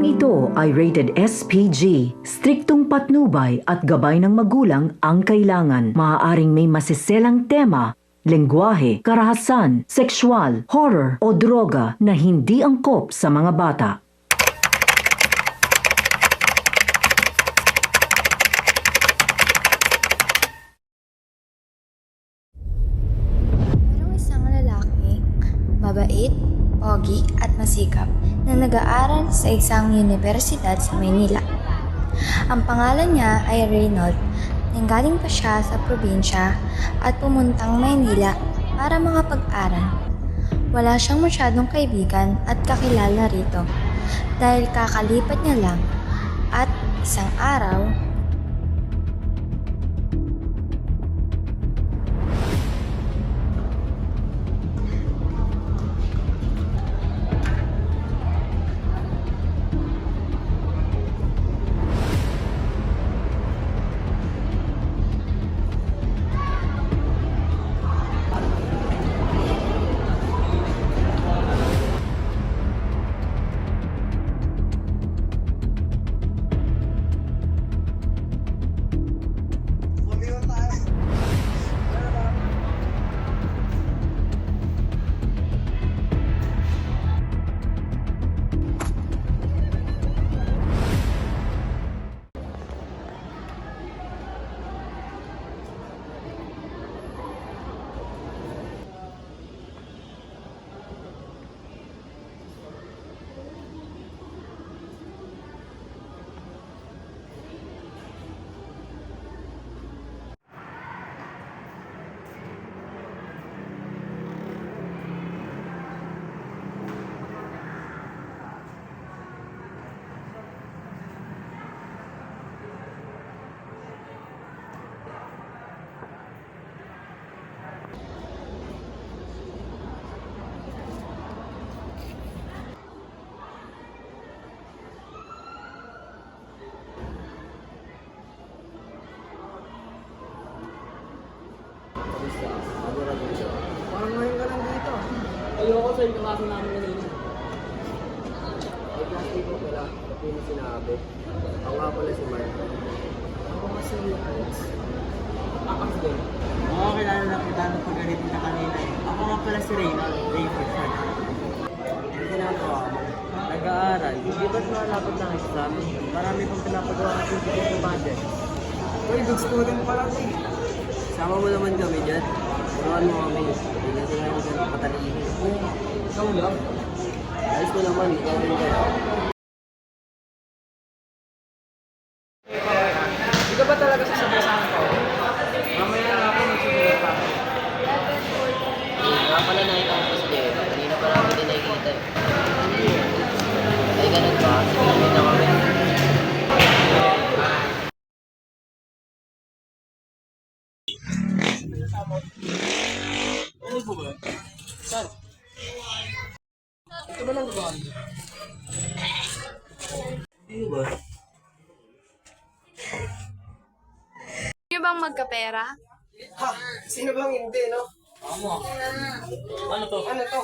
Programang ito ay rated SPG. Striktong patnubay at gabay ng magulang ang kailangan. Maaaring may masiselang tema, lengguwahe, karahasan, sexual, horror o droga na hindi angkop sa mga bata. Merong isang lalaki, mabait, pogi at masikap na nag-aaral sa isang universidad sa Maynila. Ang pangalan niya ay Reynold. Nanggaling pa siya sa probinsya at pumuntang Maynila para makapag-aral. Wala siyang masyadong kaibigan at kakilala rito dahil kakalipat niya lang at isang araw, Parang ngayon ka lang dito. Ayoko sa yung kaso namin kanina. May plastic ko pala. Pati mo sinabi. Ako nga pala si Mark. Ako nga si Alex. Akas din. Oo, kilala na kita nung pagkalitin ka kanina eh. Ako nga pala si Reynald. Rayford. Ang ginagawa mo. Nag-aaral. Di ba't malapot ng exam? Marami kong pinapagawa kasi hindi ko budget. Uy, good student pala ito. Sama mo naman kami dyan. Turuan mo kami. Hindi na sila yung ganang patalino. Ikaw lang. Ayos mo naman. Ikaw rin kayo. Hindi ka ba talaga sasabasahan ko? Mamaya na ako magsusunod pa. Nga pala nakita ko pa si Jero. Kanina pa namin din nakikita eh. Ay, ganun ba? Sige, hindi na kami. Ano po ba? Saan? Ito ba lang ba? Hindi ba? Sino bang magkapera? Ha! Sino bang hindi, no? Amo. Ano to? Ano to?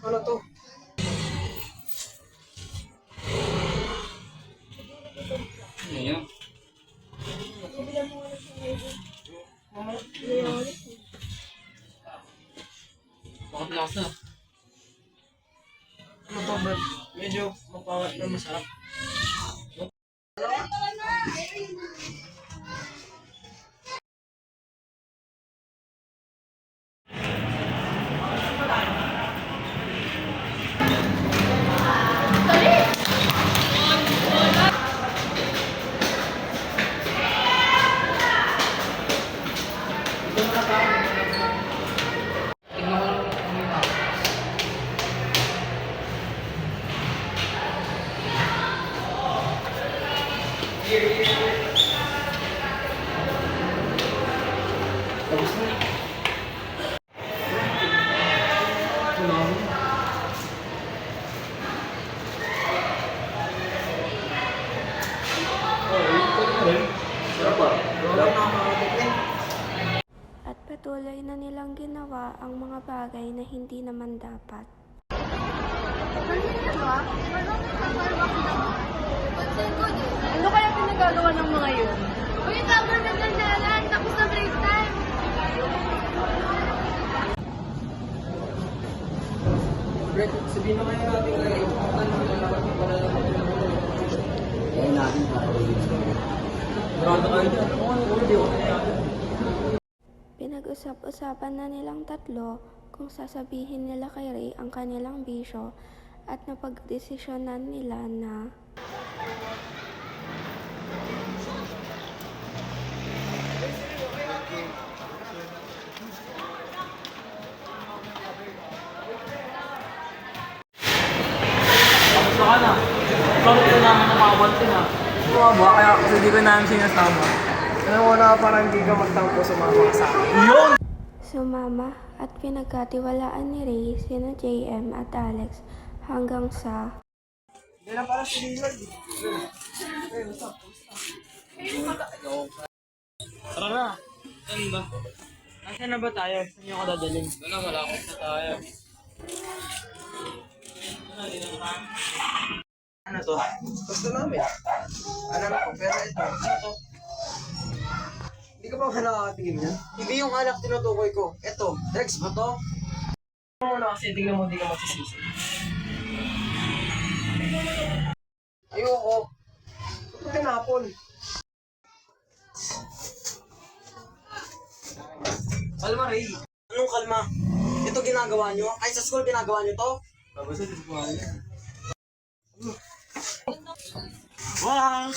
Ano to? Ano yan? Bakit lasa? Ano to ba? Medyo mapawat na masarap. Tapos na. patuloy na nilang ginawa ang mga bagay na hindi naman dapat. Ano kaya pinagagawa ng mga yun? Uy, government ng dalan, tapos na break time. Brett, sabihin naman natin kay kaya natin para Marado kayo dyan. Hindi ako nangyayari. Pinag-usap-usapan na nilang tatlo kung sasabihin nila kay Ray ang kanilang bisyo at napagdesisyonan nila na Basta ka na. Bakit ka namin nakabantin ha? Bumaba kaya kasi di ko namin sinasama. Alam mo na parang hindi ka magtampo sumama ka sa akin. Yun! sumama at pinagkatiwalaan ni Ray sina JM at Alex hanggang sa Hindi na parang sinilag. Tara na. Saan ba? Nasaan na ba tayo? Saan niyo ako dadalhin? Wala, malapit na tayo. Ano to? Gusto namin. Alam ko, pero ito. Ano to? Hindi ka ba nakakatingin yan? Hindi yung alak tinutukoy ko. Eto, drugs ba to? Ano na kasi, tingnan mo, hindi ka masisisi. Ayoko. Ito tinapon. Kalma, Ray. Anong kalma? Ito ginagawa nyo? Ay, sa school ginagawa nyo to? Tapos ito mo. Wow!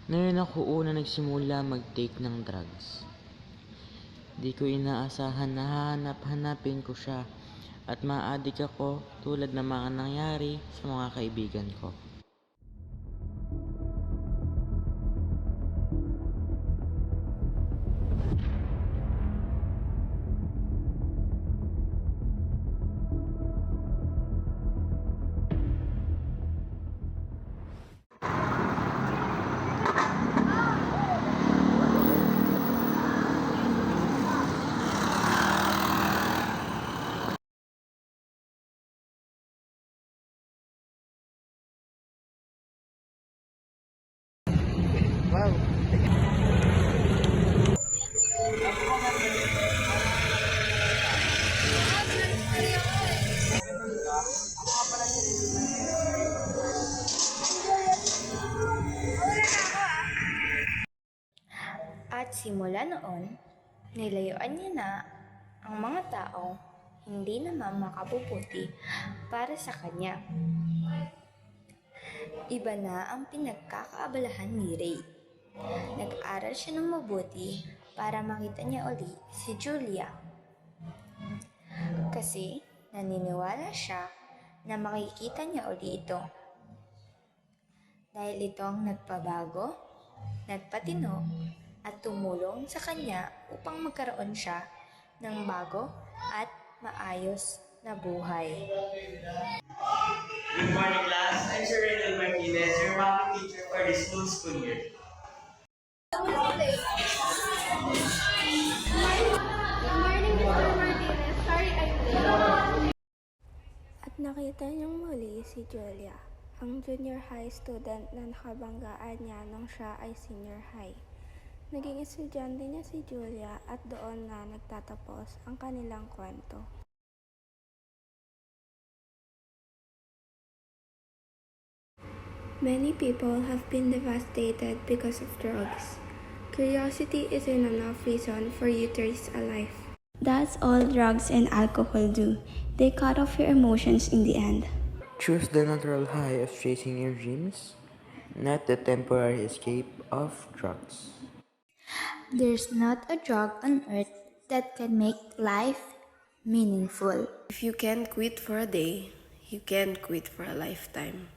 Ngayon ako una nagsimula mag-take ng drugs. Di ko inaasahan na hahanap-hanapin ko siya at ma-addict ako tulad ng mga nangyari sa mga kaibigan ko. At simula noon, nilayuan niya na ang mga tao hindi naman makabubuti para sa kanya. Iba na ang pinagkakaabalahan ni Ray. Nag-aral siya ng mabuti para makita niya uli si Julia. Kasi naniniwala siya na makikita niya uli ito. Dahil itong nagpabago, nagpatino, at tumulong sa kanya upang magkaroon siya ng bago at maayos na buhay. Good morning, class. I'm Sir Renal Martinez, your math teacher for this whole school year. Good morning, Mr. Martinez. Sorry, I'm late. at nakita niyang muli si Julia, ang junior high student na nakabanggaan niya nung siya ay senior high. Naging estudyante niya si Julia at doon na nagtatapos ang kanilang kwento. Many people have been devastated because of drugs. Curiosity isn't enough reason for you to risk a life. That's all drugs and alcohol do. They cut off your emotions in the end. Choose the natural high of chasing your dreams, not the temporary escape of drugs. There's not a drug on earth that can make life meaningful. If you can quit for a day, you can quit for a lifetime.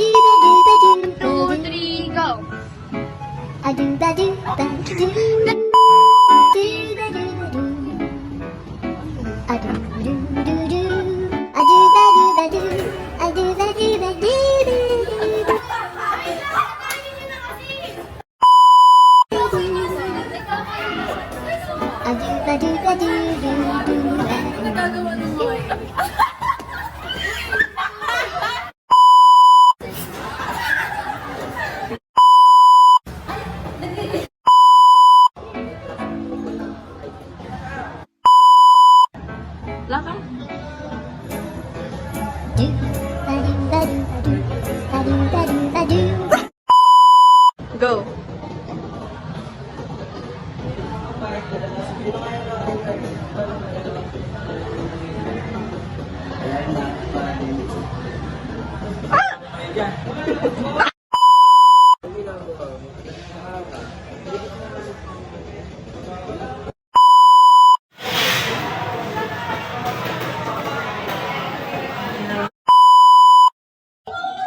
2, 3, go! Go!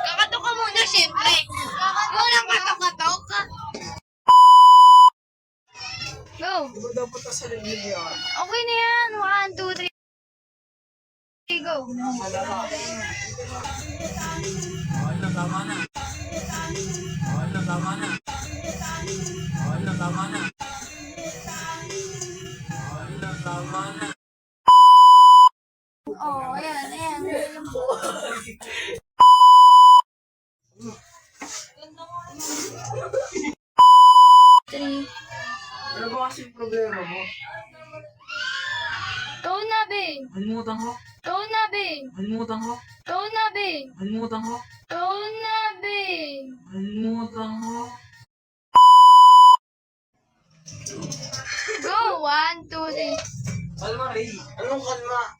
Kakatok ka muna, syempre. Unang katok-katok ka. Go! Okay na yan. 1, 2, 3, go! Oh, ayan, ayan. Three. Ano ba kasi problema mo? Go na, Bing! Halimutan ko. Go na, Bing! Halimutan ko. Go na, Bing! Halimutan ko. Go na, Bing! Halimutan ko. Go! 1, 2, 3. Kalma, Ray. Anong kalma?